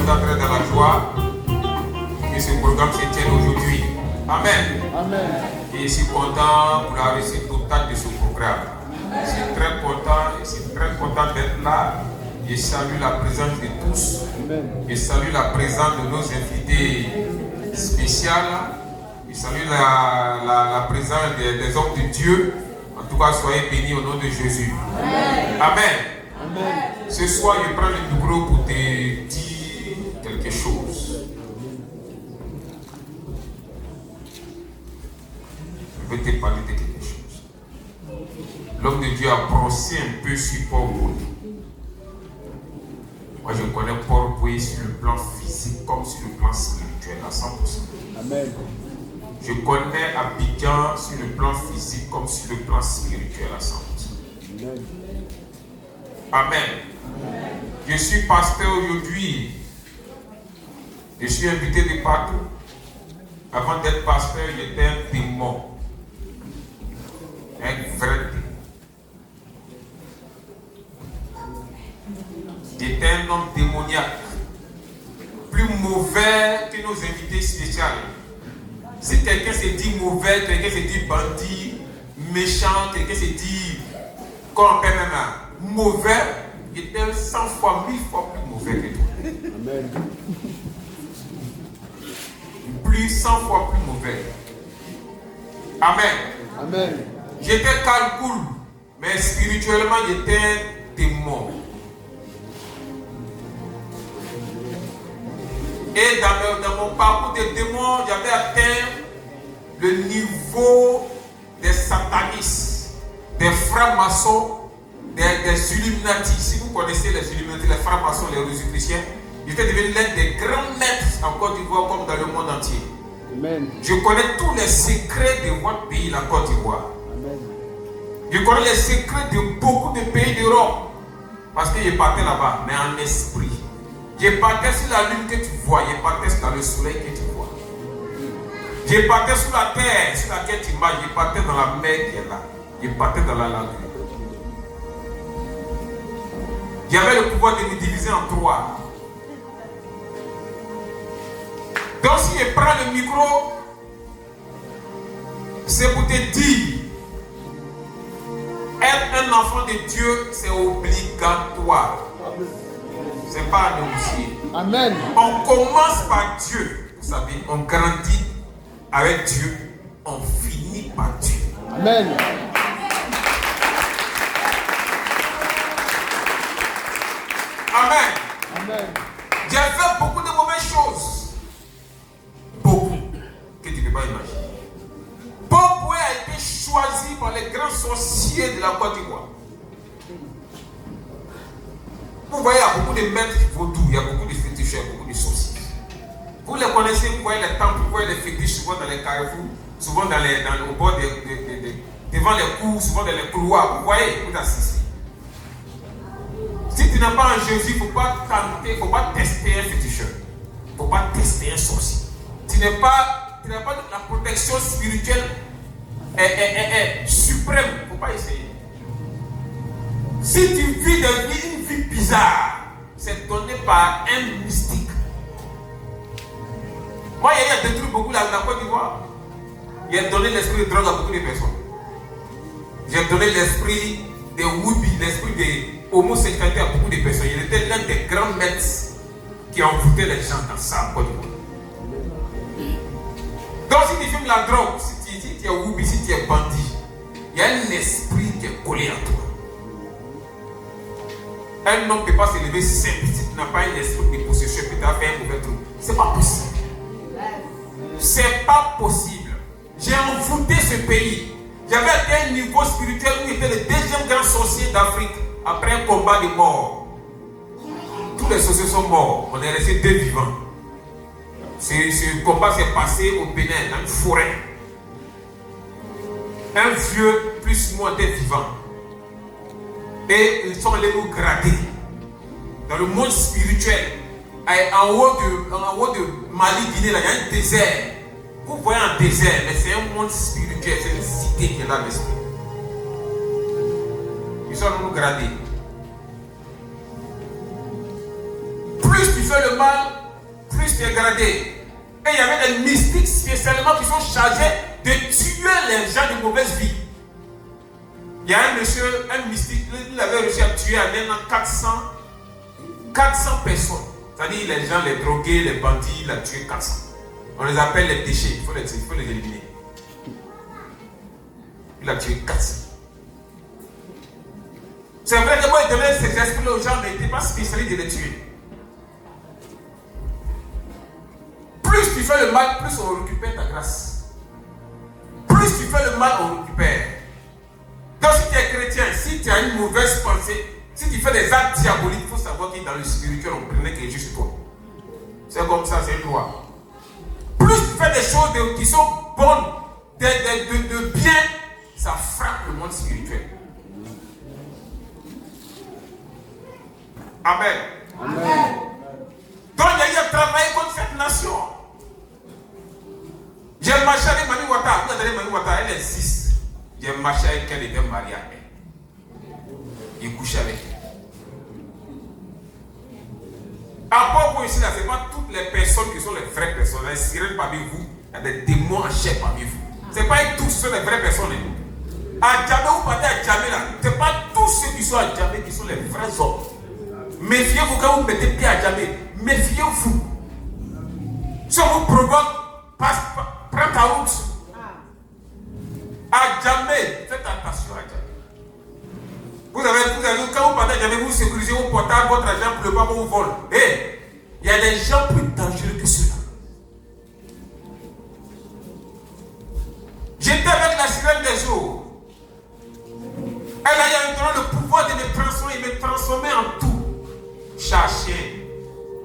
sommes d'entrer dans la joie que ce programme se tienne aujourd'hui. Amen. Amen. Et je suis content pour la réussite totale de ce programme. Je suis très content d'être là. Je salue la présence de tous. Amen. Je salue la présence de nos invités spéciaux. Je salue la présence des hommes de Dieu. En tout cas, soyez bénis au nom de Jésus. Amen. Amen. Amen. Ce soir, je prends le micro pour te dire quelque chose. Je vais te parler de quelque chose. L'homme de Dieu a brossé un peu sur Paul Boué. Moi, je connais Paul Boué sur le plan physique comme sur le plan spirituel à 100%. Amen. Je connais Abidjan sur le plan physique comme sur le plan spirituel à 100%. Amen. Amen. Je suis pasteur aujourd'hui. Je suis invité de partout. Avant d'être pasteur, j'étais un démon. Un vrai démon. J'étais un homme démoniaque. Plus mauvais que nos invités spéciaux. Si quelqu'un se dit mauvais, quelqu'un se dit bandit, méchant, quelqu'un se dit corrompu même, mauvais, il était 100 fois, 1000 fois plus mauvais que toi. Amen. Plus 100 fois plus mauvais. Amen. Amen. J'étais calcul, mais spirituellement j'étais démon. Et dans mon parcours de démon, j'avais atteint le niveau des satanistes, des francs-maçons, des Illuminati. Si vous connaissez les Illuminati, les francs-maçons, les Rosicruciens, j'étais devenu l'un des grands maîtres en Côte d'Ivoire comme dans le monde entier. Amen. Je connais tous les secrets de votre pays, la Côte d'Ivoire. Amen. Je connais les secrets de beaucoup de pays d'Europe. Parce que je partais là-bas, mais en esprit. Je partais sur la lune que tu vois, je partais sur le soleil que tu vois. Je partais sur la terre sur laquelle tu marches, je partais dans la mer qui est là. Je partais dans la lagune. J'avais le pouvoir de me diviser en trois. Donc si je prends le micro, c'est pour te dire, être un enfant de Dieu, c'est obligatoire. C'est pas à négocier. Amen. On commence par Dieu. Vous savez, on grandit avec Dieu. On finit par Dieu. Amen. Amen. Amen. J'ai fait beaucoup de mauvaises choses. Beaucoup. Que tu ne peux pas imaginer. Paul Boué a été choisi par les grands sorciers de la Côte d'Ivoire. Vous voyez, il y a beaucoup de maîtres vaudous, il y a beaucoup de féticheurs, beaucoup de sorciers. Vous les connaissez, vous voyez les temples, vous voyez les fétiches souvent dans les carrefours, souvent au bord devant les cours, souvent dans les couloirs. Vous voyez, vous assistez. Si tu n'as pas un Jésus, il ne faut pas tenter, il ne faut pas tester un féticheur. Il ne faut pas tester un sorcier. Tu n'as pas la protection spirituelle suprême. Il ne faut pas essayer. Si tu vis une vie bizarre, c'est donné par un mystique. Moi, il y a détruit beaucoup la Côte d'Ivoire. Il a donné l'esprit de drogue à beaucoup de personnes. J'ai donné l'esprit de Wubi, l'esprit de homosexualité à beaucoup de personnes. Il était l'un des grands maîtres qui envoûtait les gens dans sa Côte d'Ivoire. Donc, si tu fumes la drogue, si tu es Wubi, si tu es bandit, il y a un esprit qui est collé à toi. Un homme ne peut pas se lever simple si tu n'as pas un esprit de possession que tu as fait un mauvais truc. C'est pas possible. C'est pas possible. J'ai envoûté ce pays. J'avais atteint un niveau spirituel où il était le deuxième grand sorcier d'Afrique après un combat de mort. Tous les sorciers sont morts. On est resté deux vivants. Ce combat s'est passé au Bénin, dans une forêt. Un vieux plus moi était vivant. Et ils sont allés nous grader dans le monde spirituel. En haut de Mali, Guinée, là, il y a un désert. Vous voyez un désert, mais c'est un monde spirituel, c'est une cité qui est là l'esprit. Ils sont allés nous grader. Plus Plus tu fais le mal, plus tu es gradé. Et il y avait des mystiques spécialement qui sont chargés de tuer les gens de mauvaise vie. Il y a un monsieur, un mystique, il avait réussi à tuer en un an 400 personnes. C'est-à-dire les gens, les drogués, les bandits, il a tué 400. On les appelle les déchets, il faut les éliminer. Il a tué 400. C'est vrai que moi, il donnait ces esprits aux gens, mais il n'était pas spécialiste de les tuer. Plus tu fais le mal, plus on récupère ta grâce. Plus tu fais le mal, on récupère. Donc si tu es chrétien, si tu as une mauvaise pensée, si tu fais des actes diaboliques, il faut savoir que dans le spirituel, on prenait quelque chose sur toi. C'est comme ça, c'est une loi. Plus tu fais des choses qui sont bonnes, de bien, ça frappe le monde spirituel. Amen. Amen. Donc il y a eu à travailler contre cette nation. J'ai marché avec Mami Wata. Vous avez Mami Wata, elle insiste. J'ai marché avec elle, elle était mariée à elle. J'ai couché avec elle. À part ici, là, ce n'est pas toutes les personnes qui sont les vraies personnes. Les sirènes parmi vous, il y a des démons en chair parmi vous. Ce n'est pas tous ceux les vraies personnes. À Djamé, vous partez à Djamé là. Ce n'est pas tous ceux qui sont à Djamé qui sont les vrais hommes. Méfiez-vous quand vous mettez pied à Djamé. Méfiez-vous. Si on vous provoque, prends ta route. À Djamé, faites attention à Djamé. Quand vous partez à Djamé, vous sécurisez vos portables, votre argent pour ne pas qu'on vous vole. Et il y a des gens plus dangereux que ceux-là. J'étais avec la sirène des eaux. Elle a eu le pouvoir de me transformer en tout. Chat, chien,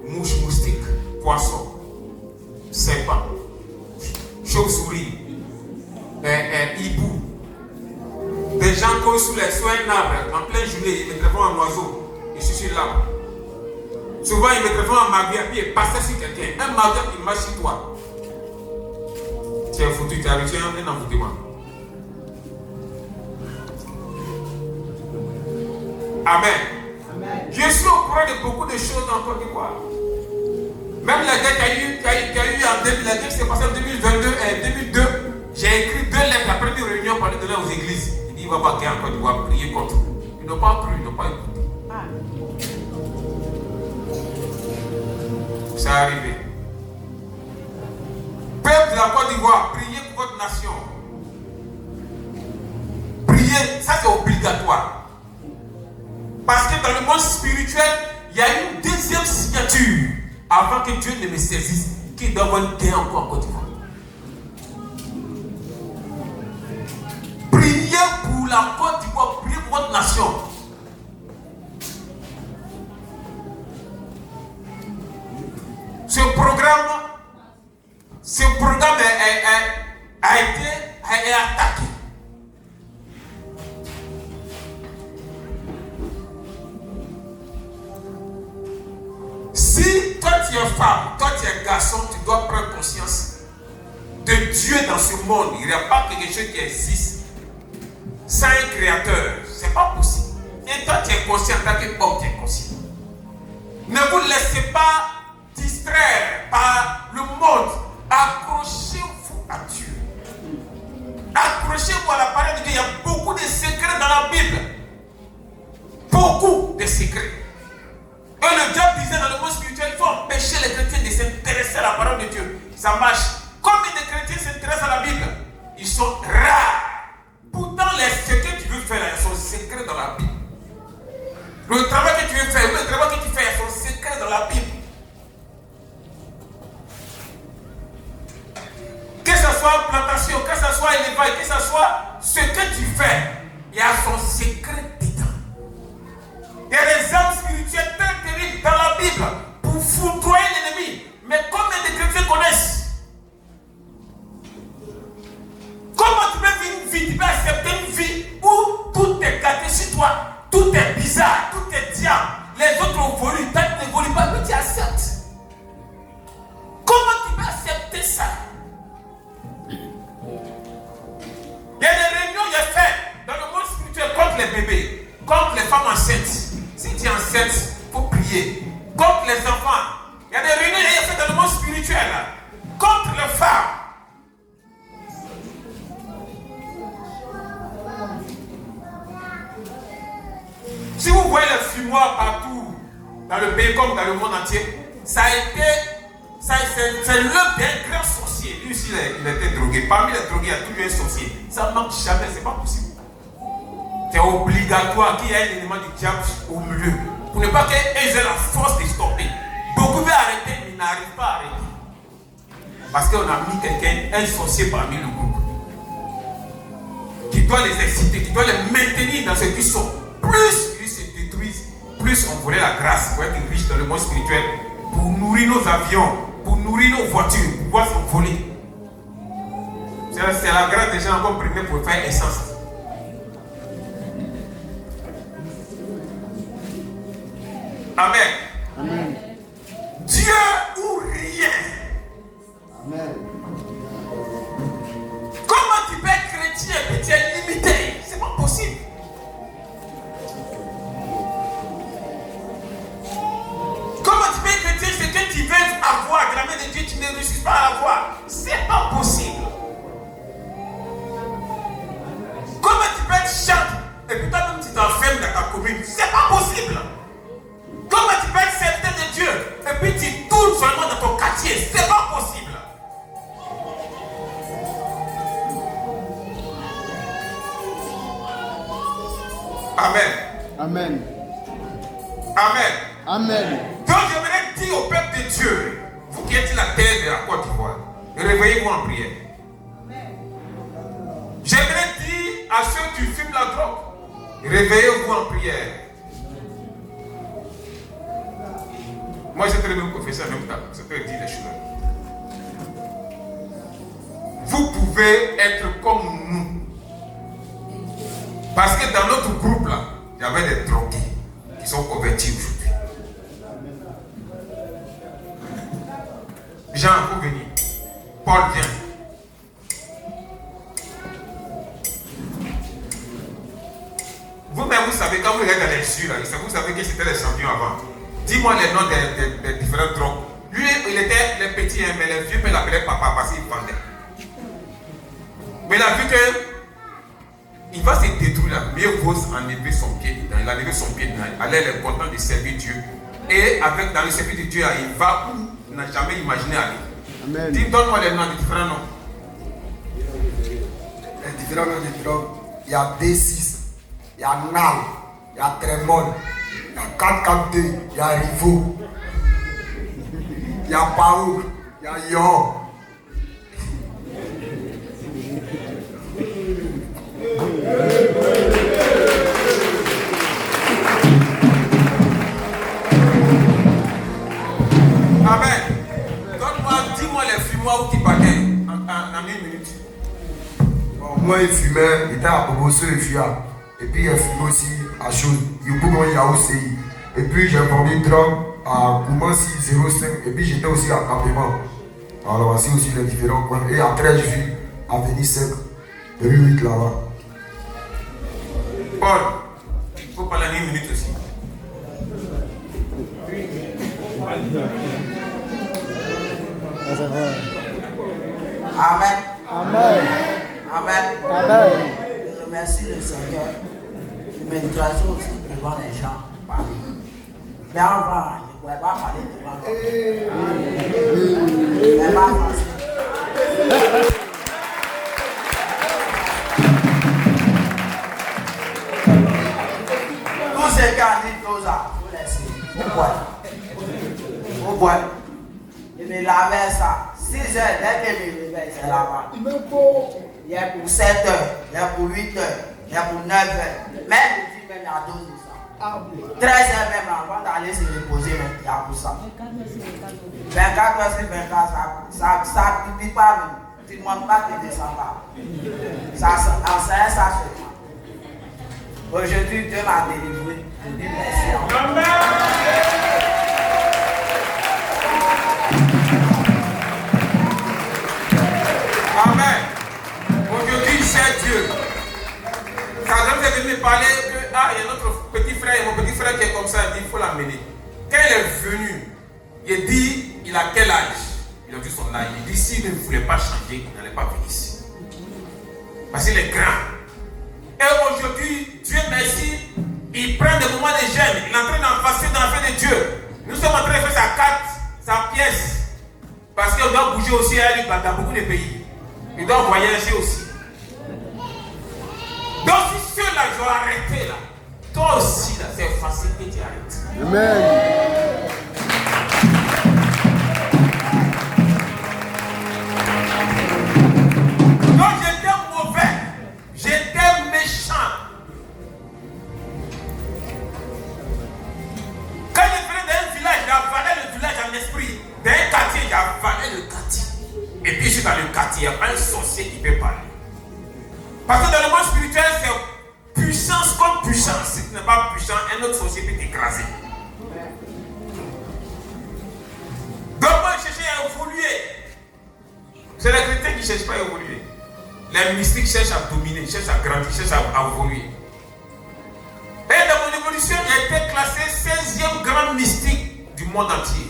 mouche, moustique, poisson, serpent, chauve-souris, hibou. Des gens qui sous les soins d'un arbre, en pleine journée, ils me traitent en oiseau. Et je suis sur l'arbre. Souvent, ils me traitent en magouille, puis ils passent sur quelqu'un. Un magouille, il marche sur toi. Tu es foutu, tu as reçu un envoûtement. Amen. Je suis au courant de beaucoup de choses en Côte d'Ivoire. Même la guerre qu'il y a eu en 2000, la guerre qui s'est passée en 2022 et 2002, j'ai écrit 2 lettres après une réunion pour aller donner aux églises. Il dit il va pas guerre en Côte d'Ivoire, prier contre. Ils n'ont pas cru, ils n'ont pas écouté. C'est arrivé. Peuple de la Côte d'Ivoire, priez pour votre nation. Priez, ça c'est obligatoire. Parce que dans le monde spirituel, il y a une deuxième signature avant que Dieu ne me saisisse, qui doit avoir une guerre encore en Côte d'Ivoire. Priez pour la Côte d'Ivoire, priez pour votre nation. Ce programme a été attaqué. Si toi tu es femme, toi tu es garçon, tu dois prendre conscience de Dieu dans ce monde. Il n'y a pas quelque chose qui existe sans un créateur. Ce n'est pas possible. Et toi tu es conscient, en tant que homme, tu es conscient. Ne vous laissez pas distraire par le monde. Accrochez-vous à Dieu. Accrochez-vous à la parole de Dieu. Il y a beaucoup de secrets dans la Bible. Beaucoup de secrets. Et le diable disait dans le monde spirituel, il faut empêcher les chrétiens de s'intéresser à la parole de Dieu. Ça marche. Combien de chrétiens s'intéressent à la Bible? Ils sont rares. Pourtant, ce que tu veux faire, ils sont secrets dans la Bible. Le travail que tu veux faire, le travail que tu fais, ils sont secrets dans la Bible. Que ce soit plantation, que ce soit élevage, que ce soit ce que tu fais, il y a son secret dedans. Il y a des âmes spirituelles très terribles dans la Bible pour foudroyer l'ennemi. Mais combien de chrétiens connaissent? Comment tu peux vivre une vie, tu peux accepter une vie où tout est gâté sur toi, tout est bizarre, tout est diable, les autres ont volé, toi tu ne voles pas, mais tu acceptes. Comment tu peux accepter ça? Il y a des réunions, il y a fait dans le monde spirituel contre les bébés, contre les femmes enceintes. Si tu es enceinte, il faut prier. Contre les enfants, vois partout, dans le pays comme dans le monde entier, ça a été, c'est l'œuvre d'un grand sorcier. Lui aussi, il était drogué. Parmi les drogués, il y a toujours un sorcier. Ça ne marche jamais, c'est pas possible. C'est obligatoire qu'il y ait un élément du diable au milieu. Pour ne pas qu'ils aient la force de stopper. Beaucoup veulent arrêter, mais ils n'arrivent pas à arrêter. Parce qu'on a mis quelqu'un, un sorcier parmi le groupe, qui doit les exciter, qui doit les maintenir dans ce qu'ils sont. Plus ils se détruisent, plus on voulait la grâce pour être riche dans le monde spirituel, pour nourrir nos avions, pour nourrir nos voitures, pour pouvoir s'envoler. C'est la grâce des gens encore primés pour faire essence. Amen. Amen. Dieu ou rien. Amen. Comment tu peux être chrétien et puis tu es limité? C'est pas possible. Comment tu peux être chrétien, c'est que tu veux avoir la main de Dieu, tu ne réussis pas à l'avoir. C'est pas possible. Comment tu peux être chante et puis toi-même tu t'enfermes dans ta commune? C'est pas possible. Comment tu peux être certain de Dieu et puis tu tournes seulement dans ton quartier? C'est pas possible. Amen. Amen. Amen. Amen. Donc j'aimerais dire au peuple de Dieu, vous qui êtes la terre de la Côte d'Ivoire, réveillez-vous en prière. J'aimerais dire à ceux qui fument la drogue, réveillez-vous en prière. Moi j'ai très bien confessé en même temps, ça peut dire les choses. Vous pouvez être comme nous. Parce que dans notre groupe là, il y avait des drogués qui sont convertis aujourd'hui. Jean, vous venez. Paul vient. Vous-même, vous savez, quand vous regardez dans les yeux, là, vous savez que c'était les champions avant. Dis-moi les noms des différents drogues. Lui, il était les petits, mais les vieux, mais l'appelait papa parce qu'il vendait. Mais il a vu que il va se détruire là. Mieux vaut enlever son pied dedans. Il a levé son pied dedans. Il est content de servir Dieu. Et avec, dans le service de Dieu, il va où il n'a jamais imaginé aller. Amen. Dis, donne-moi les noms des différents noms. Les différents noms de drogue, il y a D6, il y a NAL, il y a Tremol, il y a 442, il y a Rivo, il y a Paouk, il y a Yon. Amen. Donne-moi, dis-moi les fumoirs où tu battais en 1 minute. Bon, moi, il fumait, il était à Bobosso et Fia. Et puis, il fumait aussi à Chaude. Il y a aussi. Et puis, j'ai vendu drogue à Koumansi 05. Et puis, j'étais aussi à Campement. Alors, voici aussi les différents coins. Et après, je suis à Avenue 5, rue 8 là-bas. Paul, il faut parler en 1 minute aussi. Amen. Amen. Amen. Amen. Je remercie le Seigneur de m'introduire aussi devant les gens. Mais avant, je ne pouvais pas parler devant les gens. Mais pas facile. Tous ces candidats, vous laissez. Vous boire. Je me lavais ça. 6 heures, dès que je me réveille, c'est là-bas. Il y a pour 7 heures, il y a pour 8 heures, il y a pour 9 heures. Même le film, il y a 12 de ça. 13 heures même avant d'aller se reposer, il y a pour ça. 24 heures sur 24, ça ne pique pas même. Tu ne demandes pas que tu descends pas. Ça enseigne ça seulement. Aujourd'hui, Dieu m'a délivré. Je dis merci. Amen. Amen. Aujourd'hui, c'est Dieu. Quand vous venu me parler que il y a notre petit frère, et mon petit frère qui est comme ça, il dit il faut l'amener. Quand il est venu, il dit il a quel âge? Il a dit son âge. Il dit s'il ne voulait pas changer, il n'allait pas venir ici. Parce qu'il est grand. Et aujourd'hui, Dieu merci, Il prend des moments de jeûne. Il est en train d'avancer dans la fin de Dieu. Nous sommes en train de faire sa carte, sa pièce. Parce qu'on doit bouger aussi dans beaucoup de pays. Il doit voyager aussi. Donc si ceux-là, ils ont arrêté là, toi aussi, là, c'est facile que tu arrêtes. Amen. Donc j'étais mauvais, j'étais méchant. Quand je venais d'un village, j'avalais le village en esprit. Dans un quartier, j'avalais le quartier. Et puis je suis dans le quartier, il n'y a pas un sorcier qui peut parler. Parce que dans le monde spirituel, c'est puissance contre puissance. Si tu n'es pas puissant, un autre sorcier peut t'écraser. Donc moi, je cherchais à évoluer. C'est les chrétiens qui ne cherchent pas à évoluer. Les mystiques cherchent à dominer, cherchent à grandir, cherchent à évoluer. Et dans mon évolution, j'ai été classé 16e grand mystique du monde entier.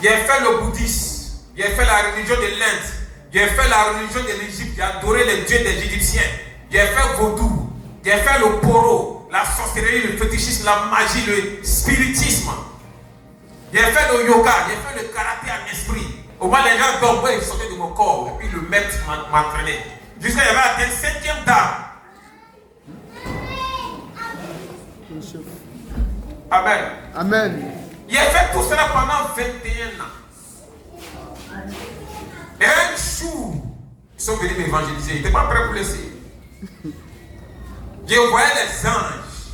J'ai fait le bouddhisme, j'ai fait la religion de l'Inde, j'ai fait la religion de l'Égypte, j'ai adoré les dieux des Égyptiens, j'ai fait vaudou, j'ai fait le poro, la sorcellerie, le fétichisme, la magie, le spiritisme. J'ai fait le yoga, j'ai fait le karaté en esprit. Au moins les gens dormaient, ils sortaient de mon corps et puis le maître m'entraînait. Jusqu'à j'avais atteint 7e dame. Amen. Amen. Il a fait tout cela pendant 21 ans. Et un jour, ils sont venus m'évangéliser. Ils n'étaient pas prêts pour laisser. J'ai envoyé les anges.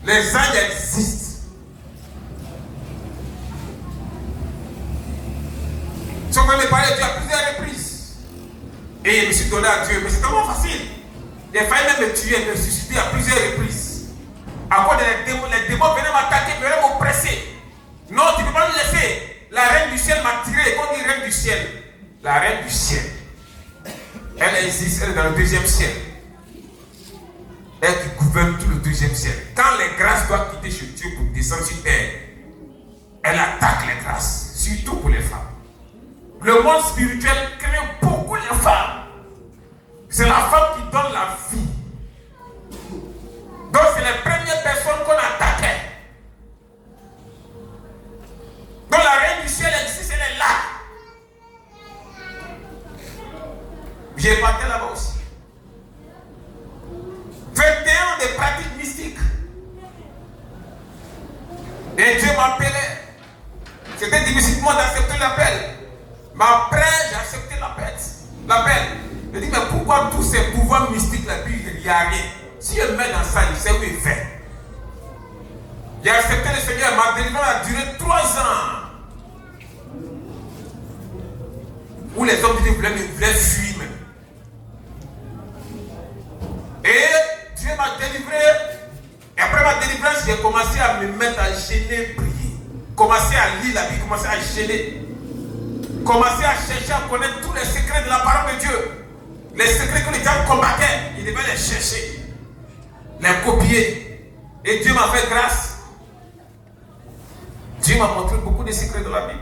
Les anges existent. Ils sont venus me parler de Dieu à plusieurs reprises. Et je me suis donné à Dieu. Mais c'est tellement facile. Il a failli même me tuer, me susciter à plusieurs reprises. À cause des démons, les démons venaient m'attaquer, venaient m'oppresser. Non, tu ne peux pas me laisser. La reine du ciel m'a tiré. Quand on dit reine du ciel, la reine du ciel, elle existe, elle est dans le 2e ciel. Elle qui gouverne tout le 2e ciel. Quand les grâces doivent quitter chez Dieu pour descendre sur terre, elle attaque les grâces, surtout pour les femmes. Le monde spirituel crée beaucoup les femmes. C'est la femme qui donne la vie. Donc c'est les premières personnes qu'on attaquait. Donc la reine du ciel existe, elle est là. J'ai parti là-bas aussi. 21 ans de pratiques mystiques. Et Dieu m'appelait. C'était difficile pour moi d'accepter l'appel. Mais après, j'ai accepté l'appel. Je dis, mais pourquoi tous ces pouvoirs mystiques là, il n'y a rien. Si je me mets dans ça, il sait où il fait. J'ai accepté le Seigneur, ma délivrance a duré 3 ans. Où les hommes voulaient fuir même. Et Dieu m'a délivré. Et après ma délivrance, j'ai commencé à me mettre à gêner, prier. Commencer à lire la Bible, commencer à gêner. Commencer à chercher à connaître tous les secrets de la parole de Dieu. Les secrets que les gens combattaient, il devait les chercher. Les copier. Et Dieu m'a fait grâce. Dieu m'a montré beaucoup de secrets de la Bible.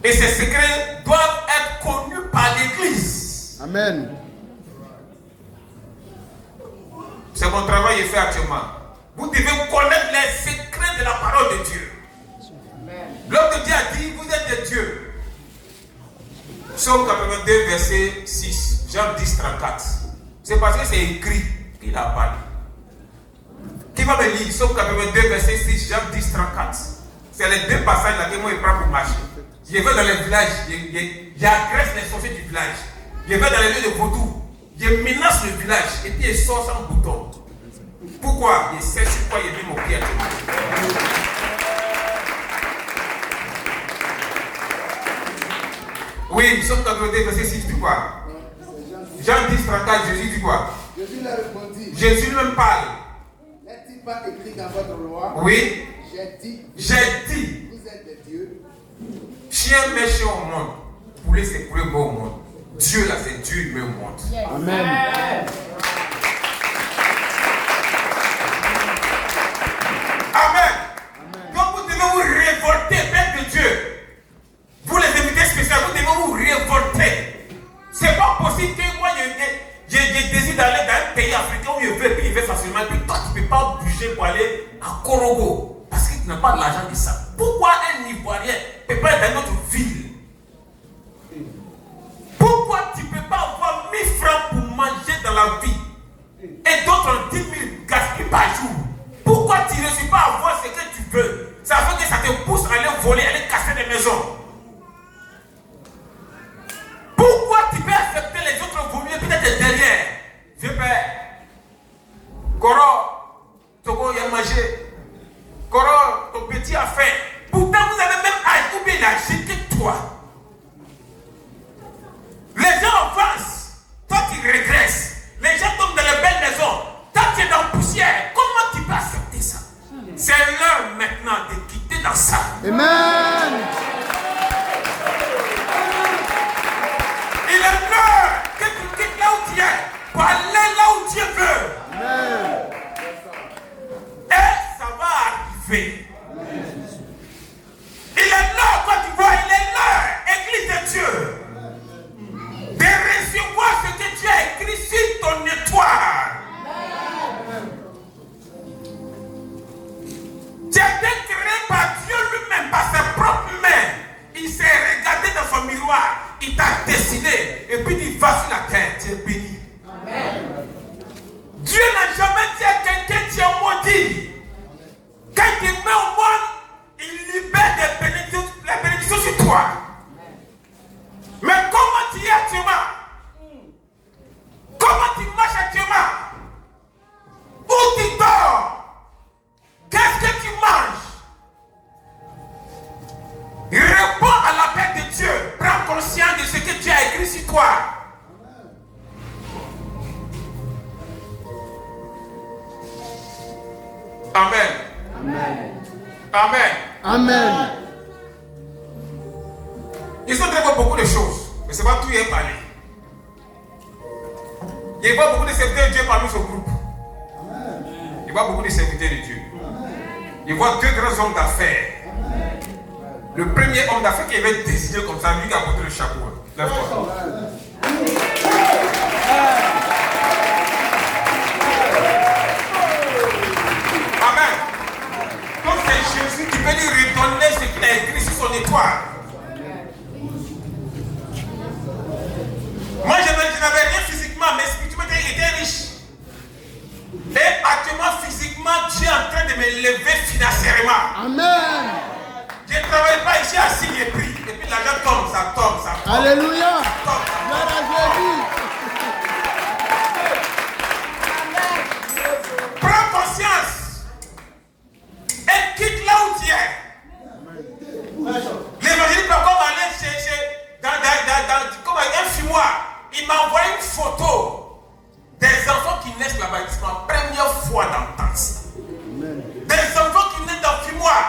Et ces secrets doivent être connus par l'Église. Amen. C'est mon travail que je fais actuellement. Vous devez connaître les secrets de la parole de Dieu. L'homme de Dieu a dit, vous êtes des dieux. Psaume 82, verset 6. Jean 10, 34. C'est parce que c'est écrit qu'il a parlé. Qui va me lire Psaume 82, verset 6, Jean 10, 34. C'est les 2 passages là que moi je prends pour marcher. Je vais dans les villages, j'agresse les sorciers du village. Je vais dans les lieux de vaudou. Je menace le village et puis je sors sans bouton. Pourquoi? Je sais sur quoi il met mon pied actuellement. Oui, Psaume 82, verset 6, dit quoi? Jean 10, 34, Jésus dit quoi? Jésus leur répondit. Jésus lui-même parle. N'est-il pas écrit dans votre loi? Oui. J'ai dit. Vous êtes des dieux. Chien méchant au monde. Poulet, c'est poulet mort au monde. Dieu là, c'est Dieu lui au monde. Amen. Amen. Donc vous devez vous révolter, Père de Dieu. Vous les invités spéciaux, vous devez vous révolter. C'est pas possible que moi je décide d'aller dans un pays africain où je veux, puis lever facilement et puis toi tu ne peux pas bouger pour aller à Korogo parce que tu n'as pas de l'argent de ça. Pourquoi un Ivoirien ne peut pas être dans notre ville? Pourquoi tu ne peux pas avoir 1000 francs pour manger dans la vie et d'autres 10 000 gaspillés par jour? Pourquoi tu ne réussis pas à avoir ce que tu veux? Ça fait que ça te pousse à aller voler, à aller casser des maisons. Pourquoi tu peux accepter les autres vaut mieux peut-être derrière? Je paie. Koro, Togo, il a mangé. Koro, ton petit a faim. Pourtant, vous avez même âge ou bien il a jeté toi. Les gens avancent. Toi, tu régresses. Les gens tombent dans les belles maisons. Toi, tu es dans la poussière. Comment tu peux accepter ça? C'est l'heure maintenant de quitter dans ça. Amen. Il est l'heure que tu quittes là où tu es pour aller là où Dieu veut. Amen. Et ça va arriver. Il est l'heure, quand tu vois, il est l'heure, Église de Dieu, de recevoir ce que Dieu a écrit sur ton étoile. Tu as été créé par Dieu lui-même, par ses propres mains. Il s'est regardé dans son miroir, il t'a dessiné, et puis il dit, va sur la terre, tu es béni. Amen. Dieu n'a jamais dit à quelqu'un, tu es maudit. Quand il met au monde, il libère les bénédictions sur toi. Mais comment tu es actuellement? Comment tu marches actuellement? Où tu dors? Qu'est-ce que tu manges? Réponds à l'appel de Dieu. Prends conscience de ce que Dieu a écrit sur toi. Amen. Amen. Amen. Amen. Ils ont dit beaucoup de choses, mais ce n'est pas tout y est parlé. Il y a beaucoup de serviteurs de Dieu parmi ce groupe. Il y a beaucoup de serviteurs de Dieu. Il voit deux grands hommes d'affaires. Le premier homme d'affaires qui avait décidé comme ça, lui qui a porté le chapeau. Lève-toi. Amen. Donc c'est Jésus qui peut lui redonner ce qu'il a écrit sur son étoile. Moi je n'avais rien physiquement, mais spirituellement il était riche. Et actuellement physiquement Dieu est en train de me lever financièrement. Amen. Je ne travaille pas ici assis et puis l'argent tombe, ça tombe, ça tombe. Alléluia. Ça tombe, ça Gloire tombe. à Jésus. Prends conscience et quitte là où tu es. L'évangile peut comme aller chercher comme un fumoir. Il m'a envoyé une photo des enfants qui naissent là-bas. C'est ma première fois d'entendre ça. Des enfants qui naissent dans le fumoir.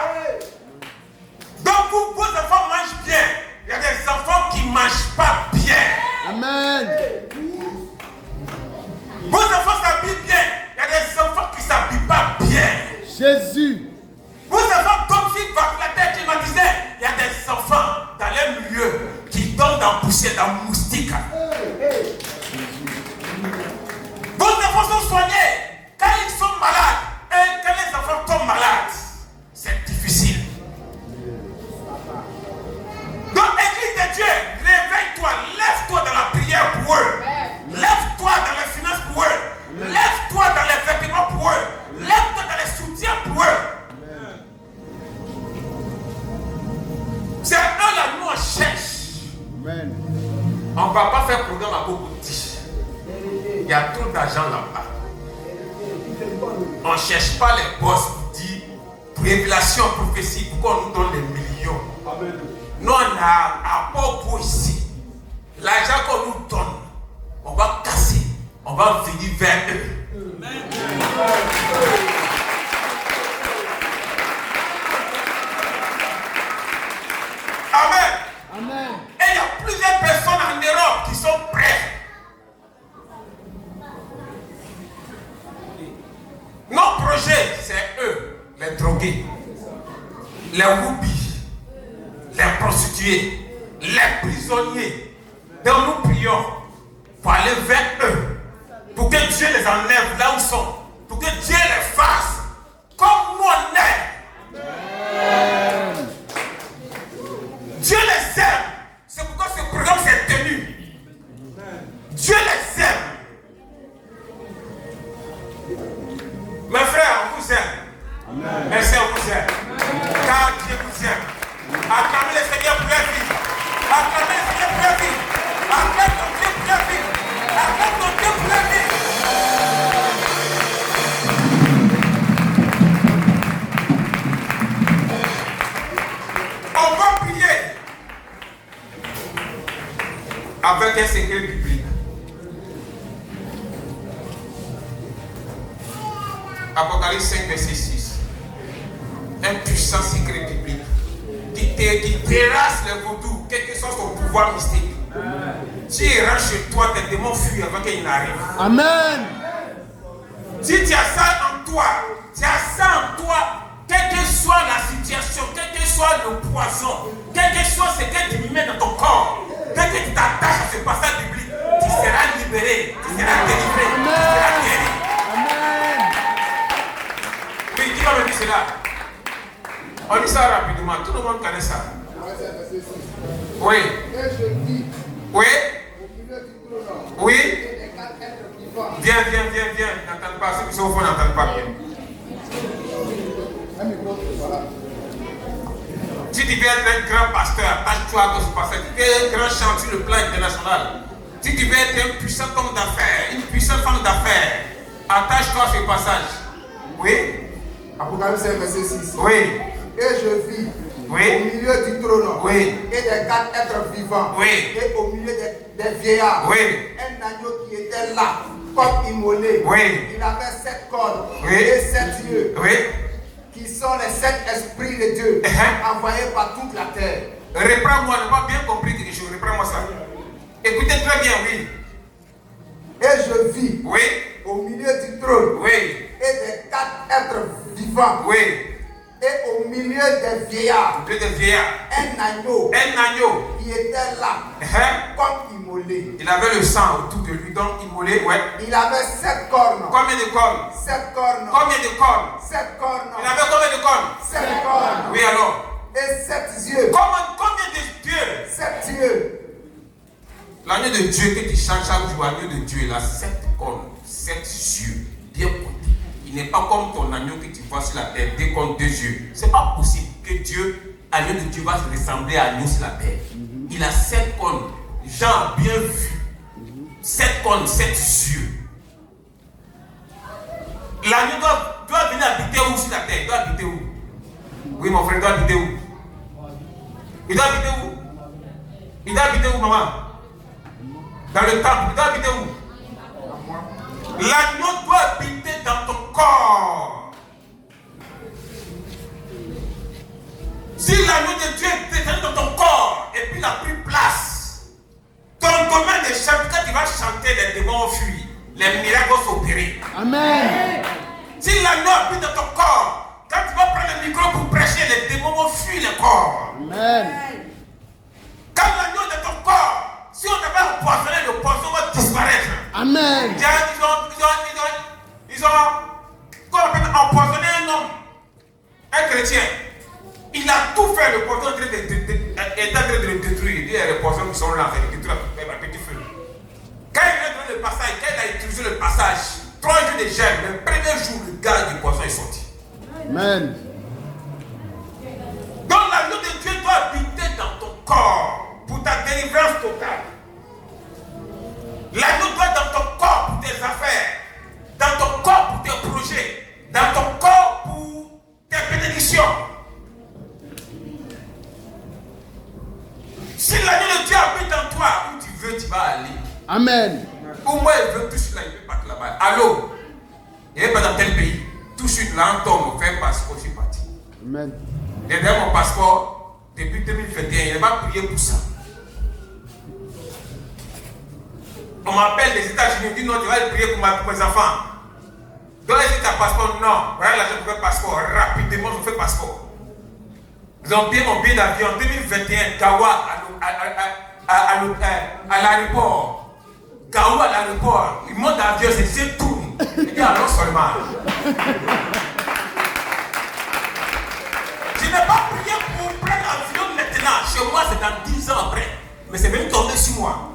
Donc vos enfants mangent bien. Il y a des enfants qui ne mangent pas bien. Amen. Vos enfants s'habillent bien. Il y a des enfants qui ne s'habillent pas bien. Jésus. Vos enfants tombent sur la tête climatisée. Il y a des enfants dans les milieux qui tombent dans la poussière, dans le moustique. Vos enfants sont soignés. Quand ils sont malades, et quand les enfants tombent malades, c'est difficile. Donc, Église de Dieu, réveille-toi, lève-toi dans la prière pour eux. Lève-toi dans les finances pour eux. Lève-toi dans les vêtements pour eux. Lève-toi dans les soutiens pour eux. C'est eux là, nous on cherche. Amen. On ne va pas faire programme à Bogoti. Il y a trop d'argent là-bas. On ne cherche pas les boss pour dire révélation, prophétie, pourquoi on nous donne les millions. Amen. Nous, on a pas pour ici. L'argent qu'on nous donne, on va casser. On va venir vers eux. Amen. Amen. Amen. Et il y a plusieurs personnes en Europe qui sont prêtes. Nos projets, c'est eux, les drogués, les whoopis, les prostituées, les prisonniers. Donc nous prions pour aller vers eux, pour que Dieu les enlève là où ils sont que Dieu les fasse comme mon aide. Dieu les aime. C'est pourquoi ce programme s'est tenu. Dieu les aime. Mes frères, on vous aime. Mes sœurs, on vous aime. Car Dieu vous aime. Acclamez le Seigneur pour la vie. Acclamez le Seigneur pour la vie. Acclame ton Dieu pour la vie. Acclame ton Dieu pour la vie. On va prier avec un secret biblique. Apocalypse 5, verset 6. Un puissant secret biblique qui terrasse les vaudous, quel que soit son pouvoir mystique. Si il rentre chez toi, tes démons fuient avant qu'il n'arrive. Amen. Si tu as ça en toi, quelle que soit la situation, quel que soit le poison, quel que soit ce que tu mets dans ton corps, dès que tu t'attaches à ce passage biblique, tu seras libéré, tu seras délivré, tu seras guéri. Amen. Oui, qui va me dire cela? On dit ça rapidement, tout le monde connaît ça. Oui. Oui. Oui. Viens. N'entends pas, ceux qui sont au fond n'entendent pas bien. Si tu veux être un grand pasteur, attache-toi à ce passage. Si tu veux être un grand chanteur sur le plan international, si tu veux être un puissant homme d'affaires, une puissante femme d'affaires, attache-toi à ce passage. Oui. Apocalypse 5, verset 6. Oui. Et je vis Oui. au milieu du trône Oui. et des 4 êtres vivants Oui. et au milieu des vieillards Oui. un agneau qui était là comme immolé. Oui. Il avait 7 cornes Oui. et 7 yeux Oui. qui sont les 7 esprits de Dieu envoyés par toute la terre. Reprends-moi, je n'ai pas bien compris quelque chose. Reprends-moi ça. Écoutez très bien, oui. Et je vis Oui. au milieu du trône Oui. et des 4 êtres vivants Oui. et au milieu des vieillards De des vieillards. un agneau Un agneau. qui était là comme immolé. Il avait le sang autour de lui, donc immolé, ouais. Il avait 7 cornes. Combien de cornes? 7 cornes. Combien de cornes? 7 cornes. Il avait combien de cornes? 7 cornes. Oui, alors. Et 7 yeux. Combien de dieux? 7 yeux. L'agneau de Dieu que tu chantes chaque jour, l'agneau de Dieu, il a 7 cornes, 7 yeux, bien comptés. Il n'est pas comme ton agneau que tu vois sur la terre, 2 cornes, 2 yeux. C'est pas possible que Dieu, l'agneau de Dieu, va se ressembler à l'agneau sur la terre. Il a 7 cornes. Jean a bien vu. 7 cornes, 7 yeux. L'agneau doit venir habiter où sur la terre? Il doit habiter où? Oui, mon frère, il doit habiter où? Il doit habiter où? Il doit habiter où, maman? Dans le temple, il doit habiter où? L'agneau doit habiter dans ton corps. Si l'agneau de Dieu est dans ton corps et puis il a pris place, ton domaine de chant, quand tu vas chanter, les démons vont fuir, les miracles vont s'opérer. Amen. Si l'agneau habite dans ton corps, quand tu vas prendre le micro pour prêcher, les démons vont fuir le corps. Amen. Quand l'agneau est dans ton corps, si on n'a pas empoisonné, le poison va disparaître. Amen. Ils ont empoisonné un homme, un chrétien. Il a tout fait, le poison est en train de le détruire. Il y a les poisons qui sont là, il détruit un petit feu. Quand il est dans le passage, quand il a utilisé le passage, 3 jours de gel, le premier jour, le gaz du poison est sorti. Amen. Donc l'agneau de Dieu doit habiter dans ton corps pour ta délivrance totale. L'agneau doit être dans ton corps pour tes affaires, dans ton corps pour tes projets, dans ton corps pour tes bénédictions. Si l'agneau de Dieu habite en toi, où tu veux, tu vas aller. Amen. Ou moi, je veux tout de suite là, il veut partir là-bas. Allô? Il n'est pas dans tel pays. Tout de suite là, on tombe, on fait un passeport, je suis parti. Amen. Derrière mon passeport, depuis 2021, il n'a pas prié pour ça. On m'appelle des États-Unis, on dit non, tu vas prier pour mes enfants. Donc, est-ce que tu as passeport? Non. Voilà l'argent pour faire passeport. Rapidement, je fais passeport. Ils ont payé mon billet d'avion en 2021, Gawa à l'aéroport. Gawa à l'aéroport. Ils montent d'avion, c'est tourne. Il dit alors seulement. Je n'ai pas prié pour prendre l'avion maintenant. Chez moi, c'est dans 10 ans après. Mais c'est venu tomber sur moi.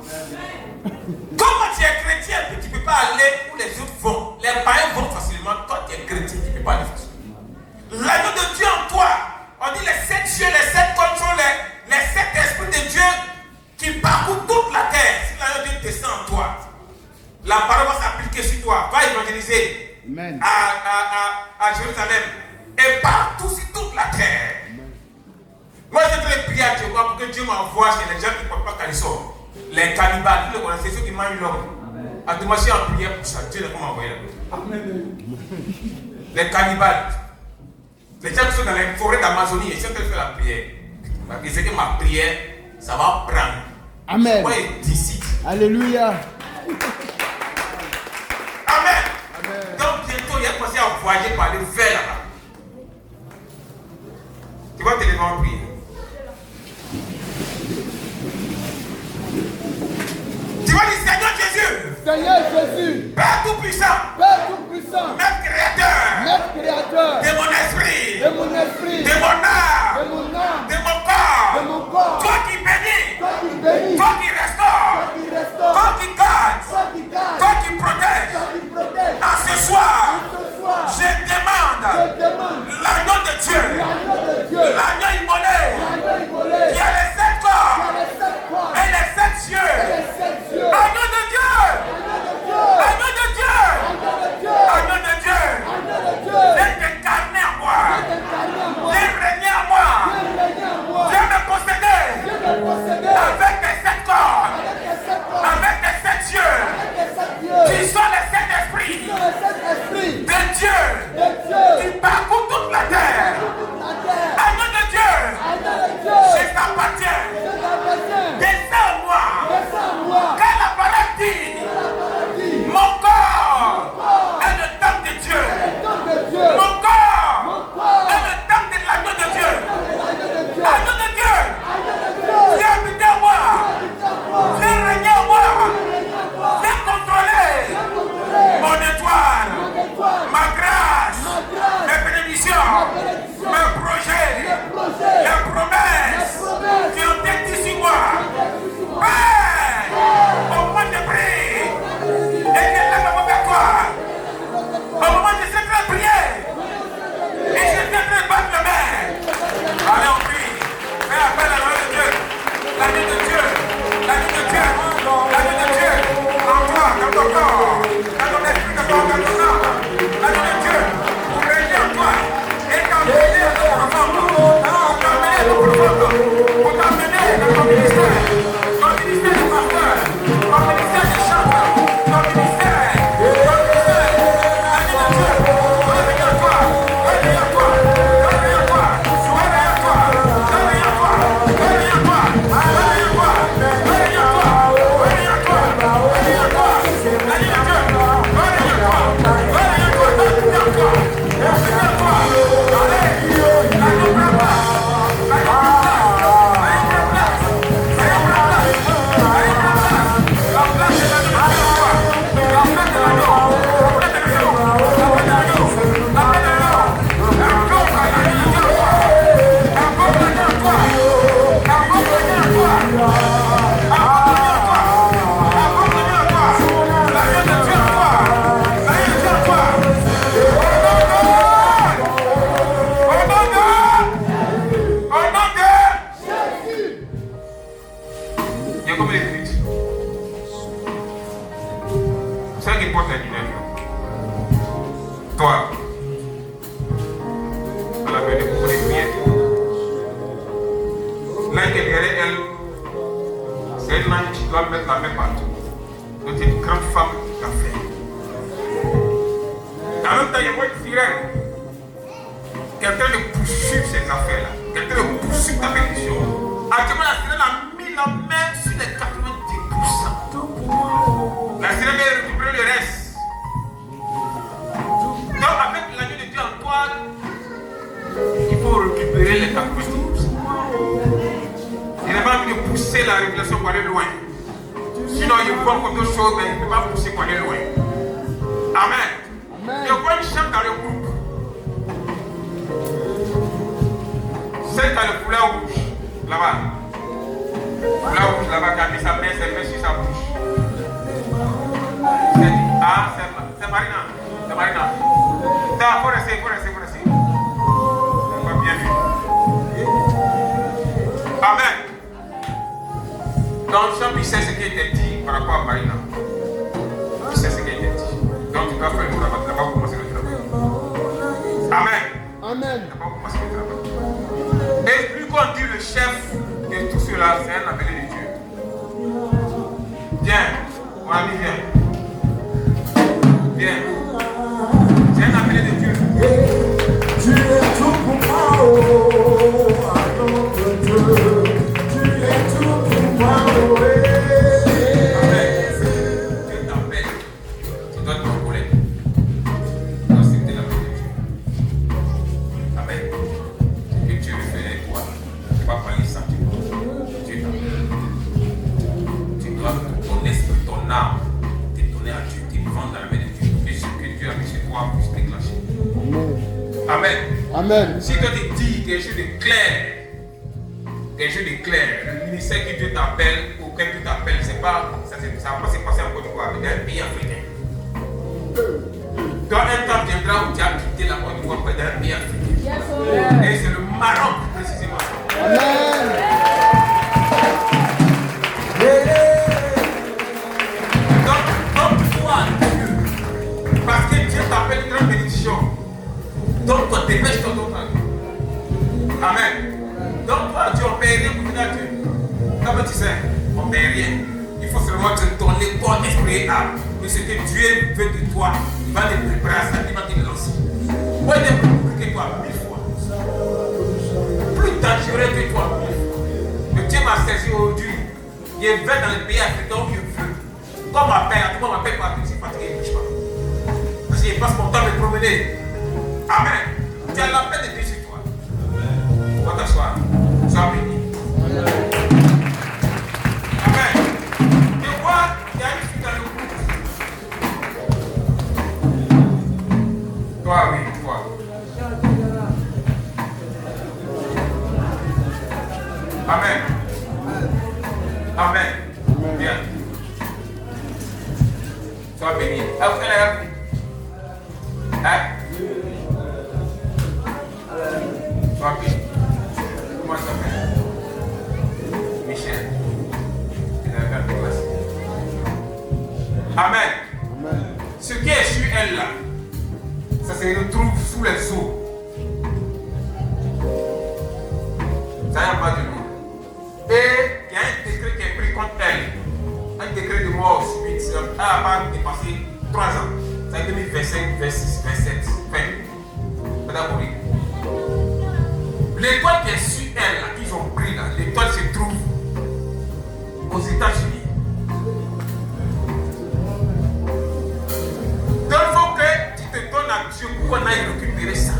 Comme tu es chrétien, tu ne peux pas aller où les autres vont. Les païens vont facilement. Toi, tu es chrétien, tu ne peux pas aller facilement. L'agneau de Dieu en toi. On dit les 7 yeux, les 7 contrôles, les 7 esprits de Dieu qui parcourent toute la terre. Si l'agneau de Dieu descend en toi, la parole va s'appliquer sur toi. Va évangéliser à Jérusalem et partout sur toute la terre. Moi, je voudrais prier à Dieu pour que Dieu m'envoie chez les gens qui ne portent pas caleçon. Les cannibales, vous les connaissez, ceux qui mangent l'homme. À tout marché en prière pour ça. Dieu ne peut m'envoyer là. Les cannibales. Les gens qui sont dans les forêts d'Amazonie, ils sont en train de faire la prière. Ils disent que ma prière, ça va prendre. Amen. Moi, d'ici. Alléluia. Amen. Donc bientôt, il a commencé à voyager par les vers là-bas. Tu vas te lever en prière. Tu vas dire Seigneur Jésus. Seigneur Jésus. Père Tout-Puissant. Père Tout-Puissant. Maître Créateur. Maître Créateur. De mon esprit. De mon esprit. De mon âme. De mon âme. De mon corps. De mon corps. Toi qui bénis. Toi qui bénis. Toi qui restaure. Toi qui restaure. Toi qui garde. Toi qui garde. Toi qui protège. Toi qui protège. À ce soir, Ce soir, je demande l'agneau de Dieu. l'agneau de Dieu. L'agneau immolé. L'agneau immolé. Qui a les 7 corps. Qui a les 7 corps. Et les 7 yeux. Les 7 yeux. Agneau de Dieu. Agneau de Dieu. Agneau de Dieu. Agneau de Dieu. Agneau de Dieu. Agneau de Dieu. Viens t'incarner en moi. Incarné en moi. Viens régner en moi. Viens régner en moi. Viens me posséder. Viens me posséder. Avec tes 7 corps. Avec tes 7 corps. Avec tes 7 yeux. Avec tes 7 yeux. Qui sont les 7 esprits Dans le Saint-Esprit de Dieu. de Dieu. Qui parcourent toute la terre. Toute la terre. Agneau de Dieu. Agneau de Dieu. Je t'appartiens. Je t'appartiens. Descends en moi. Descends en moi. Car la parole dit, La parole dit. mon corps est le temple de Dieu. Le temps de Dieu. Mon corps Mon corps est le temple de l'agneau de Dieu. est l'agneau de Dieu. Agneau de Dieu. Agneau de Dieu. Viens habiter en moi. Putain, moi. Viens régner en moi. Règne en moi. Viens contrôler Viens contrôler mon étoile, mon étoile. ma grâce, Ma grâce. mes bénédictions, bénédiction. mes projets, Les projets. les promesses Les promesses. qui ont été sur moi. Père, au moment de prier, et je lève ma main vers toi. Au moment de cette prière, et je viendrai battre le main. Allez, on prie. Fais appel à l'agneau de Dieu. L'agneau de Dieu. L'agneau de Dieu. L'agneau de Dieu. En toi, dans ton corps, dans ton esprit, dans ton âme. L'agneau de Dieu. Pour régner en toi. Et t'emmener à ton profonde. Pour t'emmener à ton profonde. Pour t'emmener dans ton ministère. Ton ministère de pasteur. Ton ministère de chanteur. Ton ministère. Ton ministère. L'agneau de Dieu. Régner en toi. Régner en toi. Régner en toi. Régner en toi. Régner en toi. Régner en toi. Régner en toi. Régner en toi. Régner en toi. Régner en toi. L'agneau de Dieu. Régner en toi. Régner en toi. Régner en toi. Régner en toi. Allez. L'agneau prend place. L'agneau prend place. L'agneau prend place. L'agneau prend place. La place de l'agneau de Dieu en toi. La place de l'agneau. La place de l'agneau. La place de l'agneau. La place de l'agneau. Encore l'agneau de Dieu en toi. Encore l'agneau en toi. Encore l'agneau en toi. Encore l'agneau en toi. Encore l'agneau en toi. L'agneau de Dieu en toi. L'agneau de Dieu en toi. Au nom de Jésus. il y a comme les critiques. C'est ça qui porte la lumière. Toi, elle a fait beaucoup de prières. Là, qui est derrière elle, c'est une main qui doit mettre la main partout. Donc, c'est une grande femme qui l'a fait. En même temps, il y a moi une sirène. Quelqu'un de poursuivre ces affaires-là. Quelqu'un de poursuivre ta bénédiction. Actuellement, la sirène a mis la main sur les 90%. La sirène vient récupérer le reste. Donc, avec l'agneau de Dieu en toi, il faut récupérer les 90%. Il n'a pas envie de pousser la révélation pour aller loin. Sinon, il voit quelque chose, mais il ne peut pas pousser pour aller loin. Amen. Je vois une chambre dans le groupe. Celle qui a le foulard rouge, là-bas. Foulard rouge, là-bas, qui a mis sa main sur sa bouche. Ah, c'est Marina. C'est Marina. Faut rester. On va bien vu. Amen. Donc, Jean, il sait ce qui était dit par rapport à Marina. Il sait ce qui était dit. Donc, tu dois faire le travail. Tu n'as pas commencé le travail. Amen. Amen. Tu n'as pas commencé le travail. Et plus qu'on dit le chef de tout cela, c'est un appelé de Dieu. Viens. Mon ami, viens. Viens. C'est un appelé de Dieu. Tu es tout pour moi, oh, notre Dieu. Tu es tout pour moi, oh, Amen. Dieu t'appelle. Tu dois te reconnaître. Tu dois accepter l'appel de Dieu. Amen. Ce que Dieu veut faire avec toi, tu ne vas pas parler sans Dieu. Dieu t'appelle. Tu dois, ton esprit, ton âme, te donner à Dieu, te vendre dans la main de Dieu. Et ce que Dieu a mis chez toi puisse déclencher. Amen. Amen. Si Dieu te dit quelque chose de clair, le ministère que Dieu t'appelle, ou que Dieu t'appelle, c'est pas, ça va pas se passer en Côte d'Ivoire, mais dans un pays africain. Dans un temps viendra où tu as quitté la Côte d'Ivoire pour être dans un pays africain. Et c'est le Maroc précisément. Amen. Donc toi, Dieu, parce que Dieu t'appelle une grande bénédiction. Donc toi, dépêche-toi ton temps. Amen. Donc toi, Dieu, on ne paye rien pour venir à Dieu. Comme tu sais, on ne paye rien. Il faut seulement te donner ton esprit et âme. Et ce que Dieu veut de toi, il va te préparer à ça, il va te lancer. Moi, il est plus compliqué que toi, 1000 fois. Plus dangereux que toi, 1000 fois. Mais Dieu m'a saisi aujourd'hui. Il est venu dans les pays africains où il veut. Comme ma père, tout le monde m'appelle par je suis fatigué, il ne bouge pas. Parce qu'il passe mon temps à me promener. Amen. Tu as la paix de Dieu sur toi. On va t'asseoir. Sois béni. Amen. Tu vois, il y a une fille dans le groupe. Toi, oui, toi. Amen. Amen. Bien. Sois béni. Hein? Sois béni. Comment ça s'appelle? Michel. Il a la classe. Amen. Ce qui est sur elle là, ça se retrouve sous les eaux. Ça n'a pas de nom. Et il y a un décret qui est pris contre elle. Un décret de mort subite. Elle n'a pas dépassé 3 ans. Ça a été mis 25, 26, 27, 20. Madame Maurice. L'étoile qui est sur elle, là, qu'ils ont pris là, l'étoile se trouve aux États-Unis. Donc il faut que tu te donnes à Dieu pour qu'on aille récupérer ça.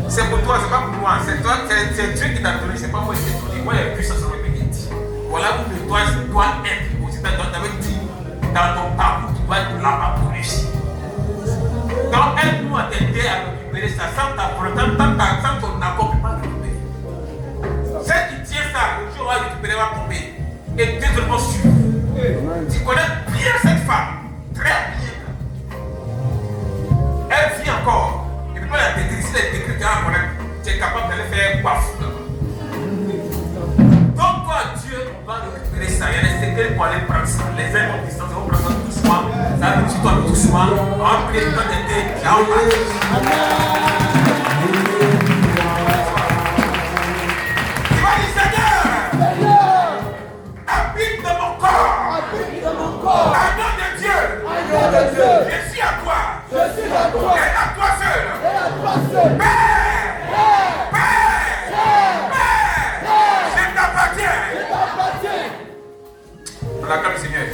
C'est pour toi, c'est pas pour moi. C'est toi, c'est Dieu qui t'a donné, c'est pas moi qui t'ai donné. Moi, il y a plus ça sur le pays. Voilà où l'étoile doit être aux États-Unis. Tu avais dit dans ton parcours, tu dois être là-bas pour réussir. Donc aide-nous à t'aider à récupérer ça sans ta volonté, sans ton accord, tu ne peux pas récupérer. Celle qui tient ça, le jour où elle va récupérer, va tomber. Et totalement sûr. Tu connais bien cette femme, très bien. Elle vit encore. Et puis quand elle a décrit, si elle a décrit, tu es capable d'aller faire bafou là-bas. Donc toi, Dieu, on va récupérer ça. Il y a des secrets pour aller prendre ça. Les uns vont distance, ils vont prendre ça doucement. Ça va sur toi doucement. On va prier le temps d'été. Là, on va. Tu vas dire, Seigneur, habite dans mon corps. Au nom de Dieu. Je suis à toi. Et à toi seul. Père. Je t'appartiens. On acclame le Seigneur.